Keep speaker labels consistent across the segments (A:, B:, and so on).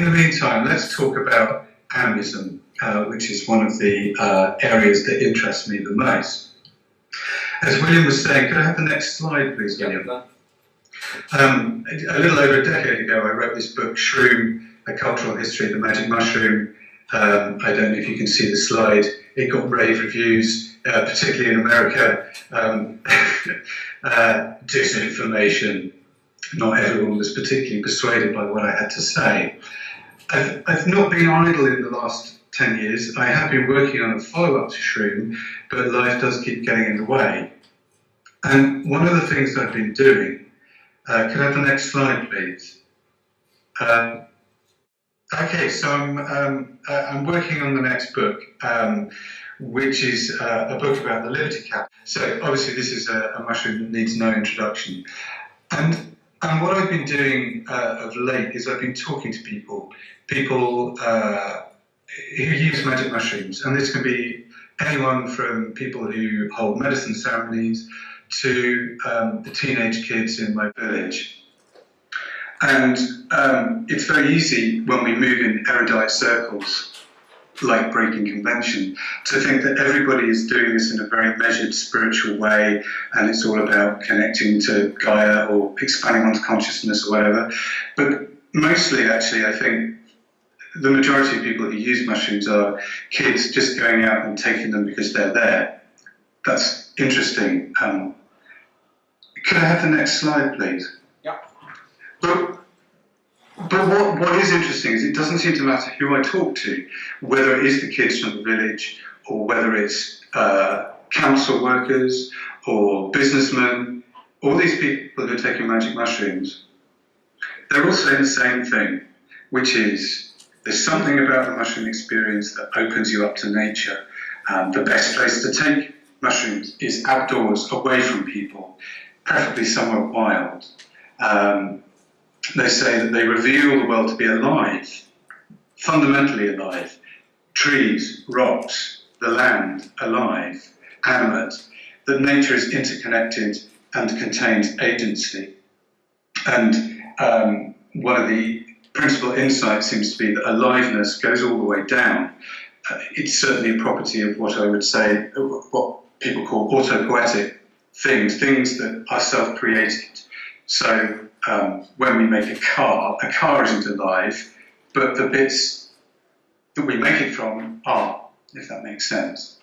A: in the meantime, let's talk about animism, which is one of the areas that interest me the most. As William was saying, could I have the next slide, please, William? A little over a decade ago, I wrote this book, Shroom, A Cultural History of the Magic Mushroom. I don't know if you can see the slide. It got rave reviews, particularly in America. Disinformation. Not everyone was particularly persuaded by what I had to say. I've not been idle in the last 10 years. I have been working on a follow-up to Shroom, but life does keep getting in the way. And one of the things I've been doing, could I have the next slide, please? Okay, so I'm working on the next book, which is a book about the Liberty Cap. So obviously this is a mushroom that needs no introduction. And what I've been doing of late is I've been talking to people who use magic mushrooms, and this can be anyone from people who hold medicine ceremonies to the teenage kids in my village. And it's very easy when we move in erudite circles, like breaking convention, to think that everybody is doing this in a very measured spiritual way, and it's all about connecting to Gaia or expanding one's consciousness or whatever. But mostly, actually, I think the majority of people who use mushrooms are kids just going out and taking them because they're there. That's interesting. Could I have the next slide, please?
B: Yeah.
A: But what is interesting is it doesn't seem to matter who I talk to, whether it is the kids from the village or whether it's council workers or businessmen, all these people who are taking magic mushrooms, they're all saying the same thing, which is there's something about the mushroom experience that opens you up to nature. The best place to take mushrooms is outdoors, away from people, preferably somewhere wild. They say that they reveal the world to be alive, fundamentally alive. Trees, rocks, the land, alive, animate, that nature is interconnected and contains agency. And one of the principal insights seems to be that aliveness goes all the way down. It's certainly a property of what I would say, what people call autopoietic things that are self-created. So when we make a car isn't alive, but the bits that we make it from are, if that makes sense.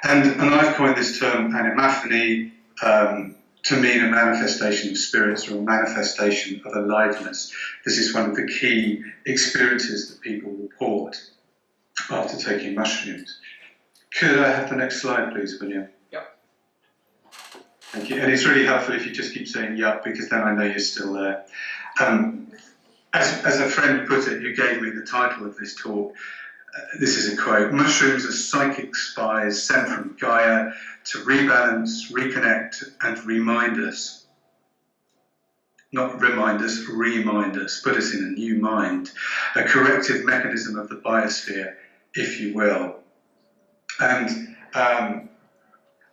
A: And I've coined this term animaphony to mean a manifestation of spirits or a manifestation of aliveness. This is one of the key experiences that people report after taking mushrooms. Could I have the next slide, please, William?
B: Yep.
A: Thank you. And it's really helpful if you just keep saying "yup," because then I know you're still there. As a friend put it, who gave me the title of this talk, this is a quote: "Mushrooms are psychic spies sent from Gaia to rebalance, reconnect, and remind us." Not remind us, remind us, put us in a new mind, a corrective mechanism of the biosphere, if you will. And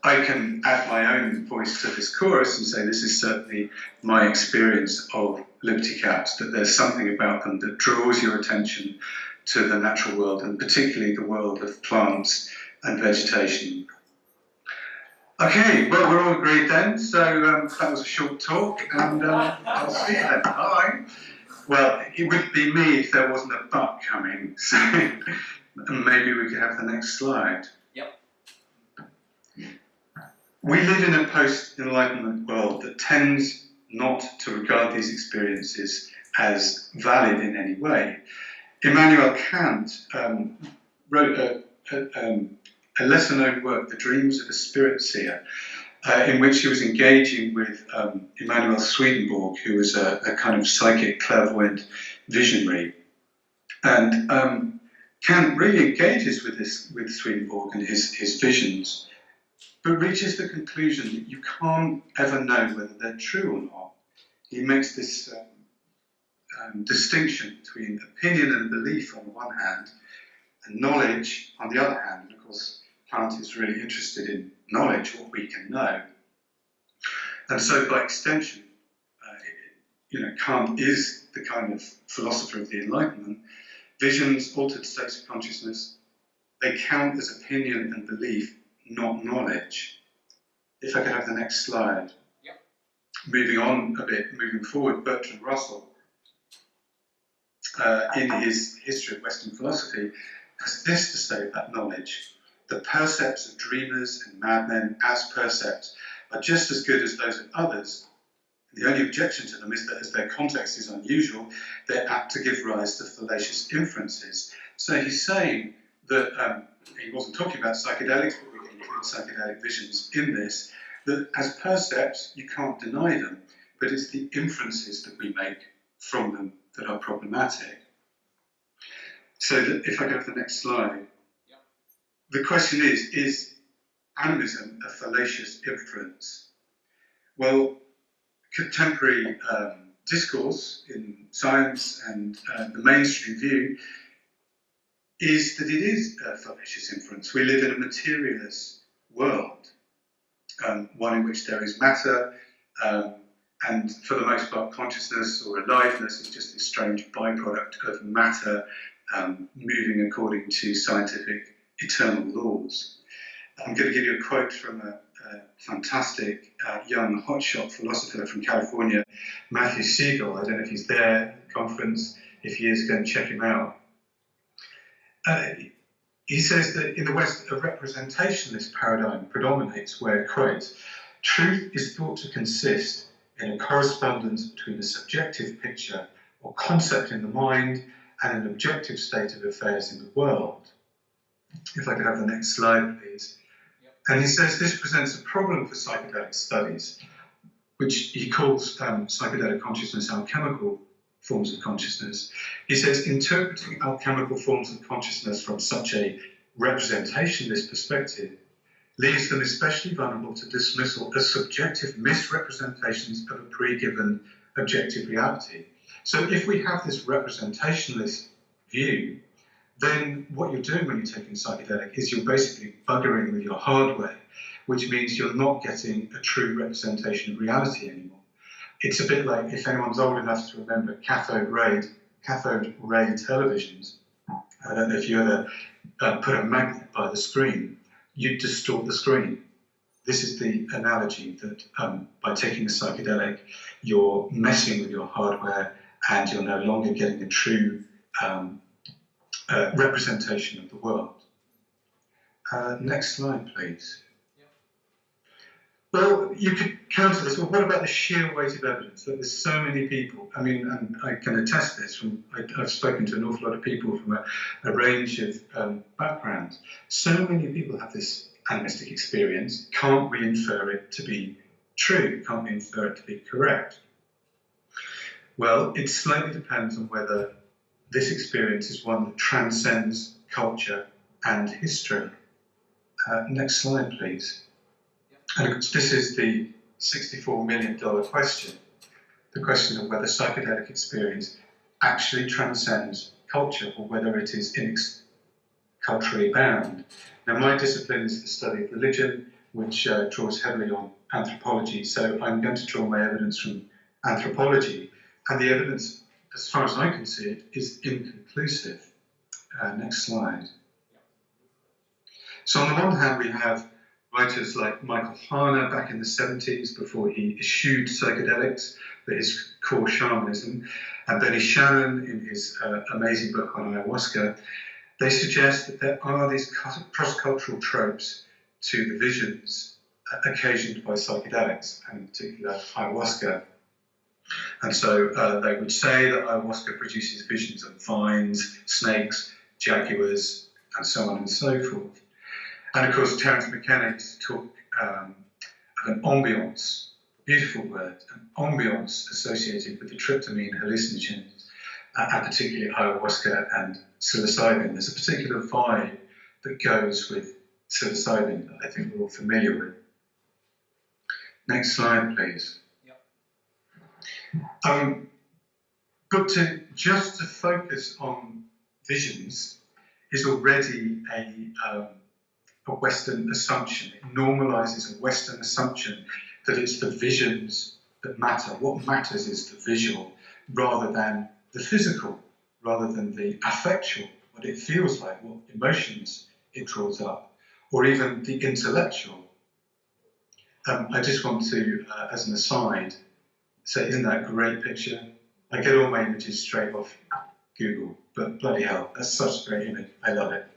A: I can add my own voice to this chorus and say this is certainly my experience of Liberty Caps, that there's something about them that draws your attention to the natural world, and particularly the world of plants and vegetation. Okay, well, we're all agreed then, so that was a short talk, and I'll see you then. Bye. Well, it would be me if there wasn't a but coming, so maybe we could have the next slide.
B: Yep.
A: We live in a post-Enlightenment world that tends not to regard these experiences as valid in any way. Immanuel Kant wrote a lesser-known work, The Dreams of a Spirit Seer, in which he was engaging with Emanuel Swedenborg, who was a kind of psychic, clairvoyant visionary. And Kant really engages with Swedenborg and his visions, but reaches the conclusion that you can't ever know whether they're true or not. He makes this distinction between opinion and belief on the one hand, and knowledge on the other hand. And of course, Kant is really interested in knowledge, what we can know. And so by extension, Kant is the kind of philosopher of the Enlightenment. Visions, altered states of consciousness, they count as opinion and belief, not knowledge. If I could have the next slide.
B: Yep.
A: Moving forward, Bertrand Russell, in his History of Western Philosophy, has this to say about knowledge. The percepts of dreamers and madmen as percepts are just as good as those of others. The only objection to them is that as their context is unusual, they're apt to give rise to fallacious inferences. So he's saying that, he wasn't talking about psychedelics, but we can include psychedelic visions in this, that as percepts, you can't deny them, but it's the inferences that we make from them that are problematic. So that if I go to the next slide,
B: yep.
A: The question is animism a fallacious inference? Well, contemporary discourse in science and the mainstream view is that it is a fallacious inference. We live in a materialist world, one in which there is matter, and for the most part, consciousness or aliveness is just this strange byproduct of matter moving according to scientific eternal laws. I'm going to give you a quote from a fantastic young hotshot philosopher from California, Matthew Siegel. I don't know if he's there at the conference. If he is, go and check him out. He says that in the West, a representationalist paradigm predominates where, quote, truth is thought to consist in a correspondence between a subjective picture or concept in the mind and an objective state of affairs in the world. If I could have the next slide, please. And he says this presents a problem for psychedelic studies, which he calls psychedelic consciousness alchemical forms of consciousness. He says interpreting alchemical forms of consciousness from such a representationalist perspective leaves them especially vulnerable to dismissal as subjective misrepresentations of a pre-given objective reality. So if we have this representationalist view, then what you're doing when you're taking psychedelic is you're basically buggering with your hardware, which means you're not getting a true representation of reality anymore. It's a bit like, if anyone's old enough to remember cathode ray televisions, I don't know if you ever put a magnet by the screen, you'd distort the screen. This is the analogy that by taking a psychedelic, you're messing with your hardware and you're no longer getting a true representation of the world. Next slide, please. Well, you could counter this. Well, what about the sheer weight of evidence that there's so many people? I mean, and I can attest this. I've spoken to an awful lot of people from a range of backgrounds. So many people have this animistic experience. Can't we infer it to be true? Can't we infer it to be correct? Well, it slightly depends on whether this experience is one that transcends culture and history. Next slide, please. And of course, this is the $64 million question, the question of whether psychedelic experience actually transcends culture or whether it is culturally bound. Now, my discipline is the study of religion, which draws heavily on anthropology, so I'm going to draw my evidence from anthropology, and the evidence, as far as I can see it, is inconclusive. Next slide. So on the one hand, we have writers like Michael Harner back in the 70s, before he eschewed psychedelics for his core shamanism, and Benny Shannon in his amazing book on ayahuasca. They suggest that there are these cross-cultural tropes to the visions occasioned by psychedelics, and in particular ayahuasca. And so they would say that ayahuasca produces visions of vines, snakes, jaguars, and so on and so forth. And of course, Terence McKenna used to talk of an ambience, beautiful word, an ambience associated with the tryptamine hallucinogens, and particularly ayahuasca and psilocybin. There's a particular vibe that goes with psilocybin that I think we're all familiar with. Next slide, please. Yep. But just to focus on visions is already a Western assumption. It normalizes a Western assumption that it's the visions that matter. What matters is the visual rather than the physical, rather than the affectual, what it feels like, what emotions it draws up, or even the intellectual. I just want to, as an aside, say, isn't that a great picture? I get all my images straight off Google, but bloody hell, that's such a great image. I love it.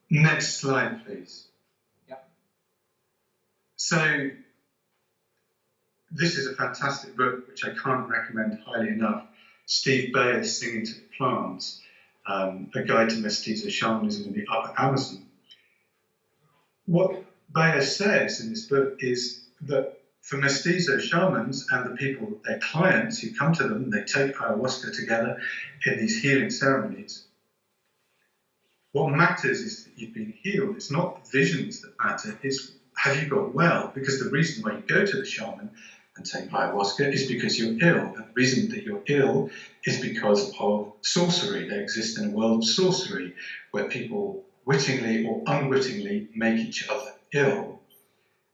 A: Next slide, please.
B: Yep.
A: So, this is a fantastic book, which I can't recommend highly enough. Steve Bayer's Singing to the Plants, A Guide to Mestizo Shamanism in the Upper Amazon. What Bayer says in this book is that for Mestizo shamans and the people, their clients who come to them, they take ayahuasca together in these healing ceremonies. What matters is that you've been healed. It's not visions that matter, it's have you got well? Because the reason why you go to the shaman and take ayahuasca is because you're ill. And the reason that you're ill is because of sorcery. They exist in a world of sorcery where people wittingly or unwittingly make each other ill.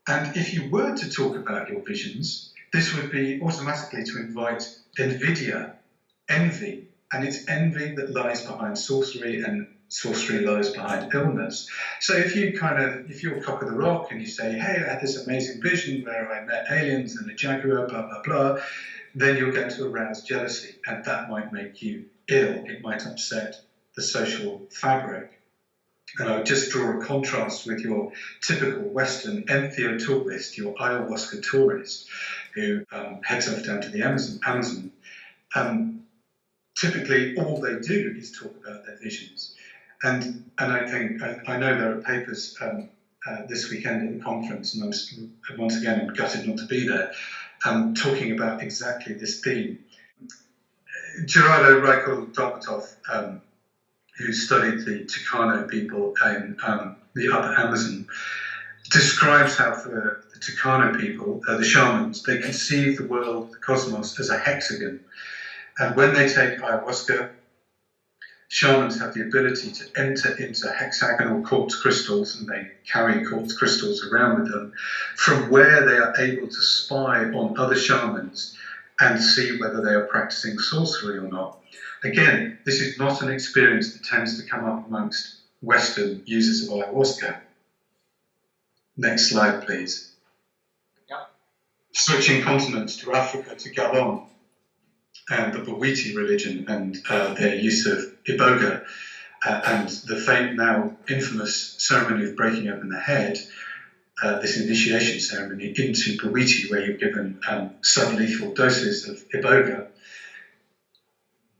A: And if you were to talk about your visions, this would be automatically to invite invidia, envy, and it's envy that lies behind sorcery, and sorcery lies behind illness. So if you're cock of the rock and you say, hey, I had this amazing vision where I met aliens and a jaguar, blah, blah, blah, then you're going to arouse jealousy, and that might make you ill. It might upset the social fabric. And I would just draw a contrast with your typical Western entheotourist, your ayahuasca tourist, who heads off down to the Amazon. Typically, all they do is talk about their visions. And I think, I know there are papers this weekend at the conference, and once again, I'm gutted not to be there, talking about exactly this theme. Gerardo Reichel-Dolmatoff, who studied the Tucano people in the Upper Amazon, describes how for the Tucano people, the shamans, they conceive the world, the cosmos, as a hexagon. And when they take ayahuasca, shamans have the ability to enter into hexagonal quartz crystals, and they carry quartz crystals around with them, from where they are able to spy on other shamans and see whether they are practicing sorcery or not. Again, this is not an experience that tends to come up amongst Western users of ayahuasca. Next slide, please.
B: Yep.
A: Switching continents to Africa, to Gabon, and the Bawiti religion and their use of iboga, and the now infamous ceremony of breaking open the head, this initiation ceremony into Bawiti, where you're given sublethal doses of iboga.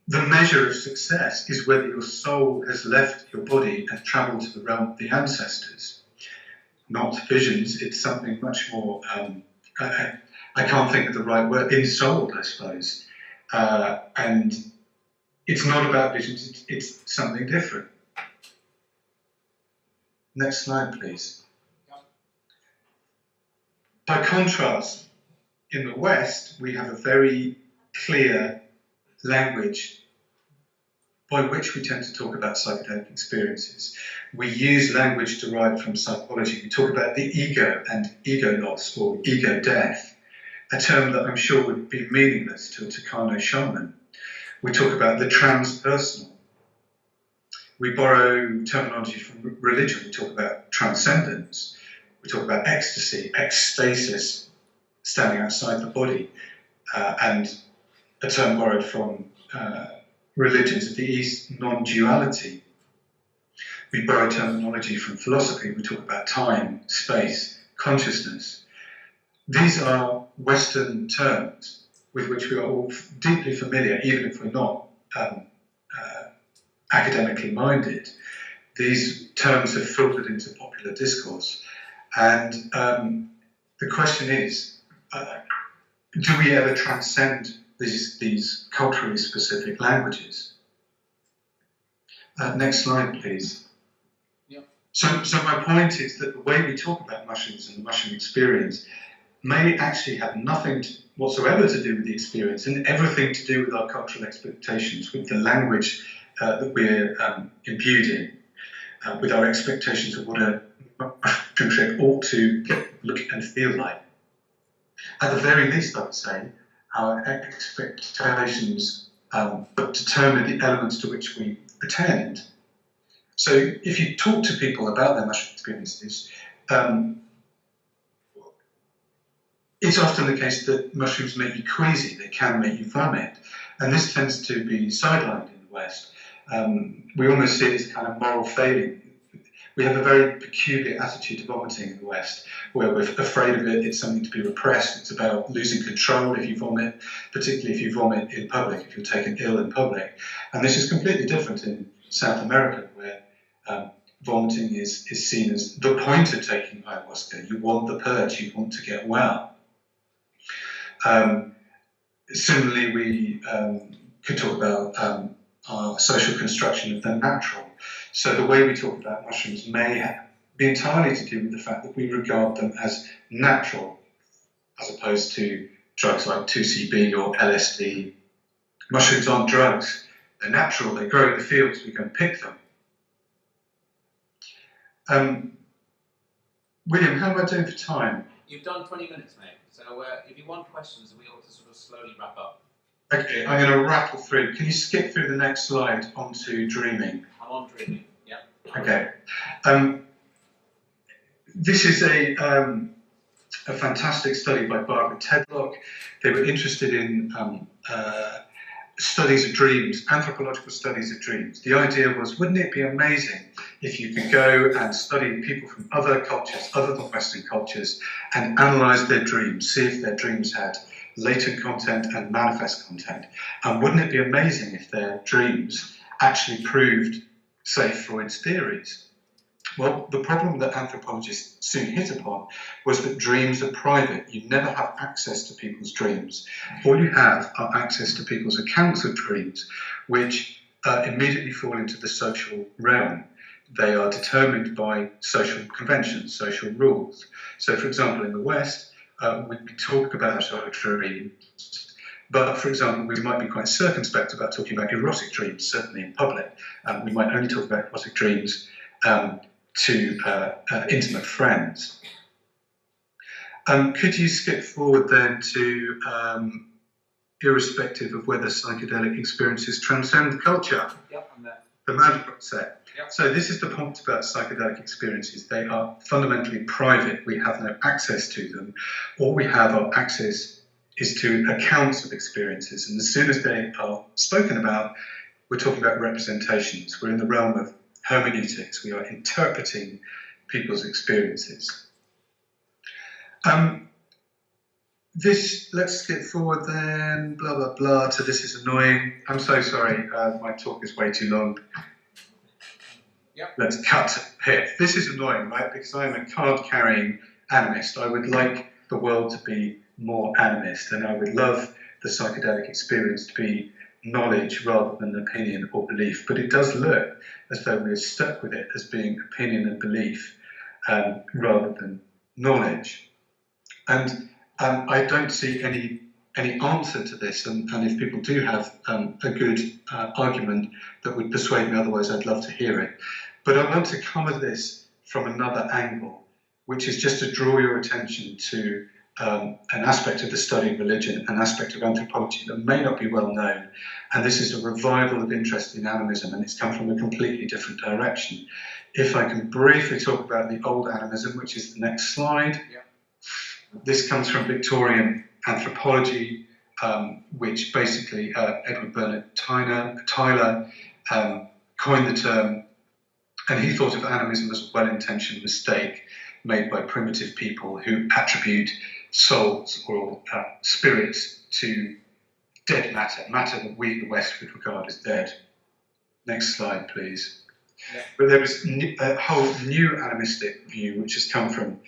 A: The measure of success is whether your soul has left your body and travelled to the realm of the ancestors. Not visions, it's something much more, I can't think of the right word, ensouled, I suppose. And it's not about visions, it's something different. Next slide, please. By contrast, in the West, we have a very clear language by which we tend to talk about psychedelic experiences. We use language derived from psychology. We talk about the ego and ego loss, or ego death, a term that I'm sure would be meaningless to a Tucano shaman. We talk about the transpersonal. We borrow terminology from religion. We talk about transcendence. We talk about ecstasy, ecstasis, standing outside the body, and a term borrowed from religions of the East, non-duality. We borrow terminology from philosophy. We talk about time, space, consciousness. These are Western terms with which we are all deeply familiar, even if we're not academically minded. These terms have filtered into popular discourse. And the question is, do we ever transcend these culturally specific languages? Next slide, please.
B: Yep.
A: So my point is that the way we talk about mushrooms and the mushroom experience may actually have nothing whatsoever to do with the experience and everything to do with our cultural expectations, with the language that we're imbued in, with our expectations of what a mushroom trip ought to look and feel like. At the very least, I would say, our expectations determine the elements to which we attend. So if you talk to people about their mushroom experiences, it's often the case that mushrooms make you queasy, they can make you vomit. And this tends to be sidelined in the West. We almost see it as a kind of moral failing. We have a very peculiar attitude to vomiting in the West, where we're afraid of it, it's something to be repressed, it's about losing control if you vomit, particularly if you vomit in public, if you're taken ill in public. And this is completely different in South America, where vomiting is seen as the point of taking ayahuasca. You want the purge, you want to get well. Similarly, we could talk about our social construction of the natural. So the way we talk about mushrooms may be entirely to do with the fact that we regard them as natural, as opposed to drugs like 2CB or LSD. Mushrooms aren't drugs, they're natural, they grow in the fields, we go and pick them. William, how am I doing for time?
B: You've done 20 minutes, mate. So if you want questions, we ought to sort of slowly wrap up.
A: Okay, I'm going to rattle through. Can you skip through the next slide onto dreaming?
B: I'm on dreaming, yeah.
A: Okay. This is a fantastic study by Barbara Tedlock. They were interested in studies of dreams, anthropological studies of dreams. The idea was, wouldn't it be amazing if you could go and study people from other cultures, other than Western cultures, and analyse their dreams, see if their dreams had latent content and manifest content. And wouldn't it be amazing if their dreams actually proved, say, Freud's theories? Well, the problem that anthropologists soon hit upon was that dreams are private. You never have access to people's dreams. All you have are access to people's accounts of dreams, which immediately fall into the social realm. They are determined by social conventions, social rules. So, for example, in the West, we talk about our dreams, but, for example, we might be quite circumspect about talking about erotic dreams, certainly in public. We might only talk about erotic dreams to intimate friends. Could you skip forward then to irrespective of whether psychedelic experiences transcend culture?
B: Yep, I'm there.
A: The management set.
B: Yep.
A: So this is the point about psychedelic experiences. They are fundamentally private. We have no access to them. All we have our access is to accounts of experiences. And as soon as they are spoken about, we're talking about representations. We're in the realm of hermeneutics. We are interpreting people's experiences. Let's skip forward then, blah, blah, blah, to this is annoying. I'm so sorry, my talk is way too long.
B: Yep.
A: Let's cut here. This is annoying, right? Because I'm a card-carrying animist. I would like the world to be more animist, and I would love the psychedelic experience to be knowledge rather than opinion or belief. But it does look as though we're stuck with it as being opinion and belief rather than knowledge. And I don't see any answer to this, and if people do have a good argument that would persuade me otherwise, I'd love to hear it. But I want to come at this from another angle, which is just to draw your attention to an aspect of the study of religion, an aspect of anthropology that may not be well known. And this is a revival of interest in animism, and it's come from a completely different direction. If I can briefly talk about the old animism, which is the next slide.
B: Yeah.
A: This comes from Victorian anthropology, which basically Edward Bernard Tyler coined the term, and he thought of animism as a well-intentioned mistake made by primitive people who attribute souls or spirits to dead matter that we in the West would regard as dead. Next slide, please.
B: Yeah.
A: But there was a whole new animistic view which has come from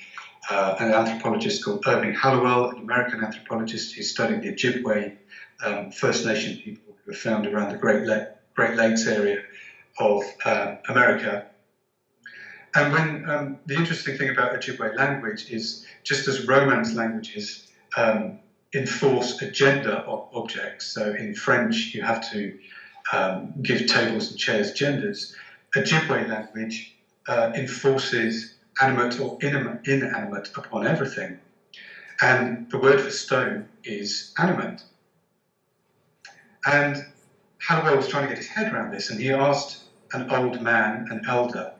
A: an anthropologist called Irving Hallowell, an American anthropologist who studied the Ojibwe First Nation people who were found around the Great Lakes area of America. And when the interesting thing about Ojibwe language is, just as Romance languages enforce a gender of objects, so in French you have to give tables and chairs genders, Ojibwe language enforces animate or inanimate upon everything. And the word for stone is animant. And Hallowell was trying to get his head around this, and he asked an old man, an elder,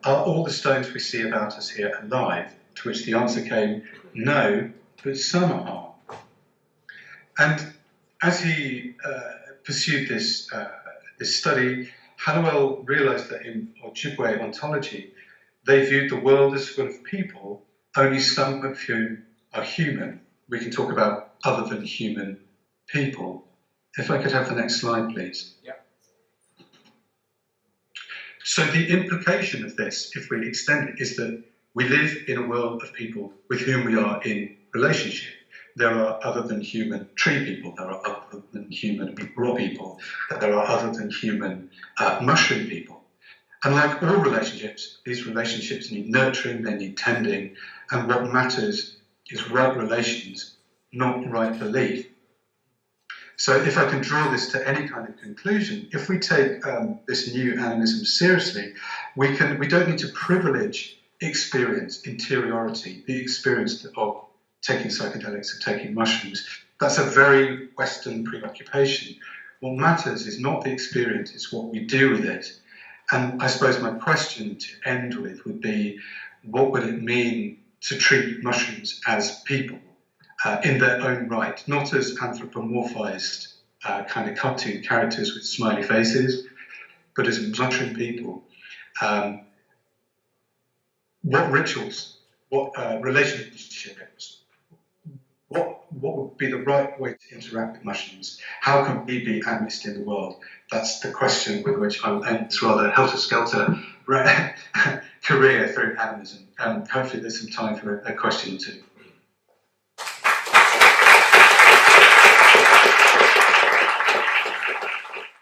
A: are all the stones we see about us here alive? To which the answer came, no, but some are. And as he pursued this study, Hallowell realized that in Ojibwe ontology, they viewed the world as full of people, only some of whom are human. We can talk about other than human people. If I could have the next slide, please.
B: Yeah.
A: So the implication of this, if we extend it, is that we live in a world of people with whom we are in relationship. There are other than human tree people, there are other than human raw people, there are other than human mushroom people. And like all relationships, these relationships need nurturing, they need tending, and what matters is right relations, not right belief. So if I can draw this to any kind of conclusion, if we take this new animism seriously, we don't need to privilege experience, interiority, the experience of taking psychedelics, of taking mushrooms. That's a very Western preoccupation. What matters is not the experience, it's what we do with it. And I suppose my question to end with would be, what would it mean to treat mushrooms as people in their own right, not as anthropomorphized kind of cartoon characters with smiley faces, but as mushroom people? What rituals, what relationships, what would be the right way to interact with mushrooms? How can we be animist in the world? That's the question with which I'll end this rather helter-skelter career through animism. Hopefully there's some time for a question or two.